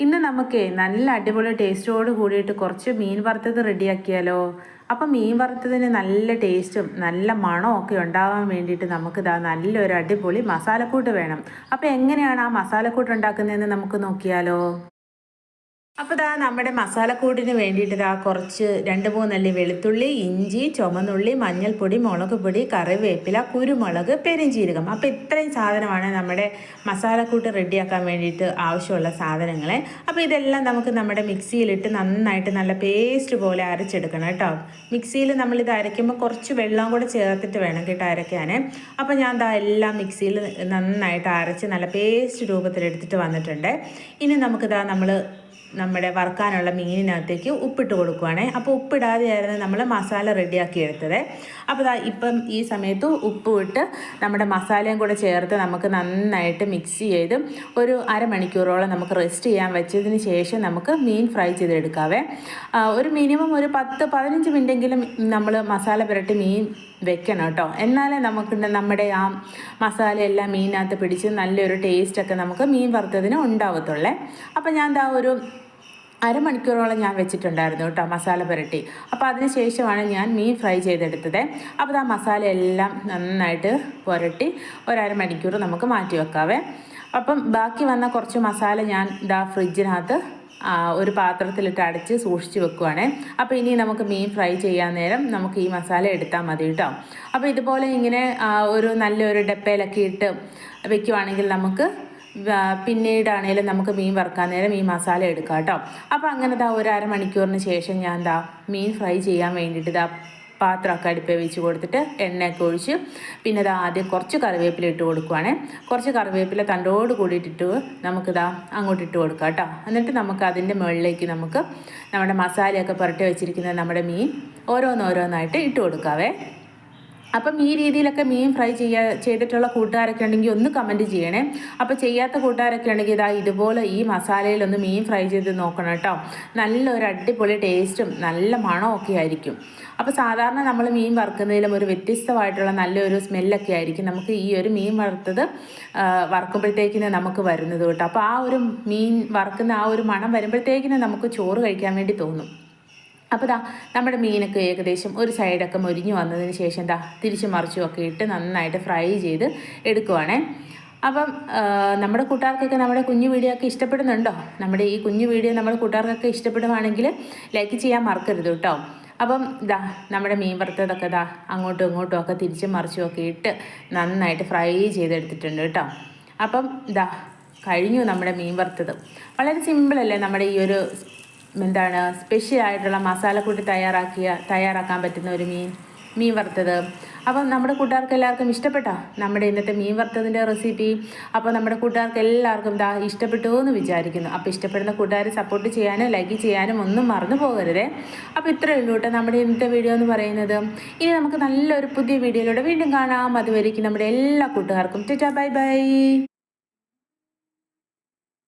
ഇന്ന് നമുക്ക് നല്ല അടിപൊളി ടേസ്റ്റോട് കൂടിയിട്ട് കുറച്ച് മീൻ വറുത്തത് റെഡിയാക്കിയാലോ. അപ്പം മീൻ വറുത്തതിന് നല്ല ടേസ്റ്റും നല്ല മണവും ഒക്കെ ഉണ്ടാകാൻ വേണ്ടിയിട്ട് നമുക്ക് നല്ലൊരു അടിപൊളി മസാലക്കൂട്ട് വേണം. അപ്പോൾ എങ്ങനെയാണ് ആ മസാലക്കൂട്ട് ഉണ്ടാക്കുന്നതെന്ന് നമുക്ക് നോക്കിയാലോ. അപ്പോൾ നമ്മുടെ മസാലക്കൂട്ടിന് വേണ്ടിയിട്ട് കുറച്ച് 2-3 അല്ലി വെളുത്തുള്ളി, ഇഞ്ചി, ചുമന്നുള്ളി, മഞ്ഞൾപ്പൊടി, മുളക് പൊടി, കറിവേപ്പില, കുരുമുളക്, പെരുംജീരകം. അപ്പോൾ ഇത്രയും സാധനമാണ് നമ്മുടെ മസാലക്കൂട്ട് റെഡിയാക്കാൻ വേണ്ടിയിട്ട് ആവശ്യമുള്ള സാധനങ്ങൾ. അപ്പോൾ ഇതെല്ലാം നമുക്ക് നമ്മുടെ മിക്സിയിലിട്ട് നന്നായിട്ട് നല്ല പേസ്റ്റ് പോലെ അരച്ചെടുക്കണം കേട്ടോ. മിക്സിയിൽ നമ്മളിത് അരയ്ക്കുമ്പോൾ കുറച്ച് വെള്ളം കൂടെ ചേർത്തിട്ട് വേണം കേട്ടോ അരയ്ക്കാൻ. അപ്പോൾ ഞാൻ എല്ലാം മിക്സിയിൽ നന്നായിട്ട് അരച്ച് നല്ല പേസ്റ്റ് രൂപത്തിലെടുത്തിട്ട് വന്നിട്ടുണ്ട്. ഇനി നമുക്കിതാ നമ്മുടെ വറുക്കാനുള്ള മീനിനകത്തേക്ക് ഉപ്പിട്ട് കൊടുക്കുവാണേ. അപ്പോൾ ഉപ്പിടാതെയായിരുന്നു നമ്മൾ മസാല റെഡിയാക്കി എടുത്തത്. അപ്പോൾ ഇപ്പം ഈ സമയത്ത് ഉപ്പ് ഇട്ട് നമ്മുടെ മസാലയും കൂടെ ചേർത്ത് നമുക്ക് നന്നായിട്ട് മിക്സ് ചെയ്ത് ഒരു അരമണിക്കൂറോളം നമുക്ക് റെസ്റ്റ് ചെയ്യാൻ വെച്ചതിന് ശേഷം നമുക്ക് മീൻ ഫ്രൈ ചെയ്തെടുക്കാവേ. ഒരു മിനിമം ഒരു 10-15 മിനിറ്റെങ്കിലും നമ്മൾ മസാല പുരട്ടി മീൻ വെക്കണം കേട്ടോ. എന്നാലേ നമുക്ക് നമ്മുടെ ആ മസാലയെല്ലാം മീനിനകത്ത് പിടിച്ച് നല്ലൊരു ടേസ്റ്റൊക്കെ നമുക്ക് മീൻ വറുത്തതിന് ഉണ്ടാവത്തുള്ളേ. അപ്പോൾ ഞാൻ ഒരു അരമണിക്കൂറോളം ഞാൻ വെച്ചിട്ടുണ്ടായിരുന്നു കേട്ടോ മസാല പുരട്ടി. അപ്പോൾ അതിന് ശേഷമാണ് ഞാൻ മീൻ ഫ്രൈ ചെയ്തെടുത്തത്. അപ്പോൾ മസാല എല്ലാം നന്നായിട്ട് പുരട്ടി ഒരു അരമണിക്കൂർ നമുക്ക് മാറ്റി വെക്കാവേ. അപ്പം ബാക്കി വന്ന കുറച്ച് മസാല ഞാൻ ഫ്രിഡ്ജിനകത്ത് ഒരു പാത്രത്തിലിട്ട് അടച്ച് സൂക്ഷിച്ച് വെക്കുവാണ്. അപ്പോൾ ഇനി നമുക്ക് മീൻ ഫ്രൈ ചെയ്യാൻ നേരം നമുക്ക് ഈ മസാല എടുത്താൽ മതി കേട്ടോ. അപ്പോൾ ഇതുപോലെ ഇങ്ങനെ ഒരു നല്ലൊരു ഡപ്പയിലൊക്കെ ഇട്ട് വെക്കുവാണെങ്കിൽ നമുക്ക് പിന്നീടാണേലും നമുക്ക് മീൻ വറുക്കാൻ നേരം ഈ മസാല എടുക്കാം കേട്ടോ. അപ്പോൾ അങ്ങനെ ഒരു അരമണിക്കൂറിന് ശേഷം ഞാൻ മീൻ ഫ്രൈ ചെയ്യാൻ വേണ്ടിയിട്ട് പാത്രമൊക്കെ അടുപ്പിൽ വെച്ച് കൊടുത്തിട്ട് എണ്ണയൊക്കെ ഒഴിച്ച് പിന്നെ ആദ്യം കുറച്ച് കറിവേപ്പില ഇട്ട് കൊടുക്കുവാണ്. കുറച്ച് കറിവേപ്പില തണ്ടോട് കൂടിയിട്ടിട്ട് അങ്ങോട്ട് ഇട്ട് കൊടുക്കാം കേട്ടോ. എന്നിട്ട് നമുക്ക് അതിൻ്റെ മുകളിലേക്ക് നമുക്ക് നമ്മുടെ മസാലയൊക്കെ പുരട്ടി വെച്ചിരിക്കുന്ന നമ്മുടെ മീൻ ഓരോന്നോരോന്നായിട്ട് ഇട്ട് കൊടുക്കാവേ. അപ്പം ഈ രീതിയിലൊക്കെ മീൻ ഫ്രൈ ചെയ്തിട്ടുള്ള കൂട്ടുകാരൊക്കെ ഉണ്ടെങ്കിൽ ഒന്ന് കമൻറ്റ് ചെയ്യണേ. അപ്പോൾ ചെയ്യാത്ത കൂട്ടുകാരൊക്കെ ഉണ്ടെങ്കിൽ ഇതുപോലെ ഈ മസാലയിലൊന്ന് മീൻ ഫ്രൈ ചെയ്ത് നോക്കണം കേട്ടോ. നല്ലൊരു അടിപൊളി ടേസ്റ്റും നല്ല മണവും ഒക്കെ ആയിരിക്കും. അപ്പോൾ സാധാരണ നമ്മൾ മീൻ വറുക്കുന്നതിലും ഒരു വ്യത്യസ്തമായിട്ടുള്ള നല്ലൊരു സ്മെല്ലൊക്കെ ആയിരിക്കും നമുക്ക് ഈ ഒരു മീൻ വറുത്തത് വറുക്കുമ്പോഴത്തേക്കിന് നമുക്ക് വരുന്നത് കേട്ടോ. അപ്പോൾ ആ ഒരു മീൻ വറുക്കുന്ന ആ ഒരു മണം വരുമ്പോഴത്തേക്കിന് നമുക്ക് ചോറ് കഴിക്കാൻ വേണ്ടി തോന്നും. അപ്പോൾ നമ്മുടെ മീനൊക്കെ ഏകദേശം ഒരു സൈഡൊക്കെ മൊരിഞ്ഞ് വന്നതിന് ശേഷം തിരിച്ചു മറിച്ചുമൊക്കെ ഇട്ട് നന്നായിട്ട് ഫ്രൈ ചെയ്ത് എടുക്കുവാണേ. അപ്പം നമ്മുടെ കൂട്ടുകാർക്കൊക്കെ നമ്മുടെ കുഞ്ഞു വീഡിയോ ഒക്കെ ഇഷ്ടപ്പെടുന്നുണ്ടോ? നമ്മുടെ ഈ കുഞ്ഞു വീഡിയോ നമ്മുടെ കൂട്ടുകാർക്കൊക്കെ ഇഷ്ടപ്പെടുവാണെങ്കിൽ ലൈക്ക് ചെയ്യാൻ മറക്കരുത് കേട്ടോ. അപ്പം നമ്മുടെ മീൻ വറുത്തതൊക്കെ അങ്ങോട്ടും ഇങ്ങോട്ടും ഒക്കെ തിരിച്ചും മറിച്ചുമൊക്കെ ഇട്ട് നന്നായിട്ട് ഫ്രൈ ചെയ്തെടുത്തിട്ടുണ്ട് കേട്ടോ. അപ്പം കഴിഞ്ഞു നമ്മുടെ മീൻ വറുത്തത്. വളരെ സിമ്പിളല്ലേ നമ്മുടെ ഈ ഒരു സ്പെഷ്യൽ ആയിട്ടുള്ള മസാലക്കൂട്ട് തയ്യാറാക്കാൻ പറ്റുന്ന ഒരു മീൻ വറുത്തത്. അപ്പം നമ്മുടെ കൂട്ടുകാർക്ക് എല്ലാവർക്കും ഇഷ്ടപ്പെട്ടോ നമ്മുടെ ഇന്നത്തെ മീൻ വറുത്തതിൻ്റെ റെസിപ്പി? അപ്പോൾ നമ്മുടെ കൂട്ടുകാർക്ക് എല്ലാവർക്കും ഇഷ്ടപ്പെട്ടു എന്ന് വിചാരിക്കുന്നു. അപ്പോൾ ഇഷ്ടപ്പെടുന്ന കൂട്ടുകാരെ സപ്പോർട്ട് ചെയ്യാനും ലൈക്ക് ചെയ്യാനും ഒന്നും മറന്നു പോകരുതേ. അപ്പോൾ ഇത്രയേ ഉള്ളൂ കേട്ടോ നമ്മുടെ ഇന്നത്തെ വീഡിയോ എന്ന് പറയുന്നത്. ഇനി നമുക്ക് നല്ലൊരു പുതിയ വീഡിയോയിലൂടെ വീണ്ടും കാണാം. അതുവരേക്കും നമ്മുടെ എല്ലാ കൂട്ടുകാർക്കും ടാറ്റാ ബൈ ബൈ.